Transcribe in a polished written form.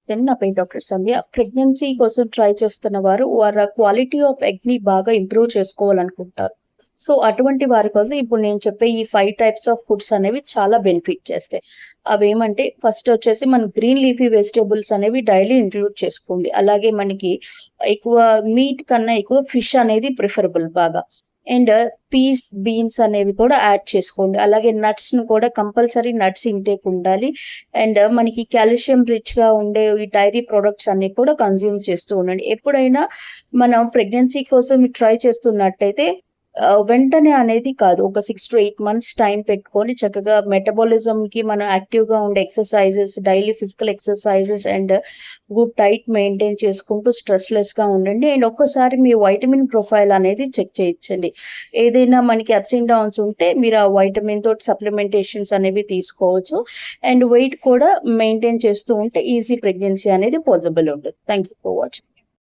నా పేరు డాక్టర్ సంధ్య. ప్రెగ్నెన్సీ కోసం ట్రై చేస్తున్న వారు వారి క్వాలిటీ ఆఫ్ ఎగ్‌ని బాగా ఇంప్రూవ్ చేసుకోవాలనుకుంటారు. సో, అటువంటి వారి కోసం ఇప్పుడు నేను చెప్పే ఈ 5 టైప్స్ ఆఫ్ ఫుడ్స్ అనేవి చాలా బెనిఫిట్ చేస్తాయి. అవేమంటే ఫస్ట్ వచ్చేసి మనం గ్రీన్ లీఫీ వెజిటబుల్స్ అనేవి డైలీ ఇంక్లూడ్ చేసుకోండి. అలాగే మనకి ఎక్కువ మీట్ కన్నా ఎక్కువ ఫిష్ అనేది ప్రిఫరబుల్ బాగా. అండ్ పీస్, బీన్స్ అనేవి కూడా యాడ్ చేసుకోండి. అలాగే నట్స్‌ని కూడా కంపల్సరీ నట్స్ ఇంటేక్ ఉండాలి. అండ్ మనకి కాల్షియం రిచ్‌గా ఉండే ఈ డైరీ ప్రొడక్ట్స్ అన్నీ కూడా కన్జ్యూమ్ చేస్తూ ఉండండి. ఎప్పుడైనా మనం ప్రెగ్నెన్సీ కోసం ట్రై చేస్తున్నట్టయితే వెంటనే అనేది కాదు. ఒక 6-8 మంత్స్ టైం పెట్టుకొని చక్కగా మెటబాలిజంకి మనం యాక్టివ్‌గా ఉండే exercises, daily physical exercises and good diet maintain చేసుకుంటూ స్ట్రెస్‌లెస్‌గా ఉండండి. అండ్ ఒక్కసారి మీ వైటమిన్ ప్రొఫైల్ అనేది చెక్ చేయించండి. ఏదైనా మనకి అప్స్ అండ్ డౌన్స్ ఉంటే మీరు ఆ వైటమిన్ తోటి సప్లిమెంటేషన్స్ అనేవి తీసుకోవచ్చు. అండ్ వెయిట్ కూడా మెయింటైన్ చేస్తూ ఉంటే ఈజీ ప్రెగ్నెన్సీ అనేది పాసిబుల్ ఉంటుంది. Thank you for watching.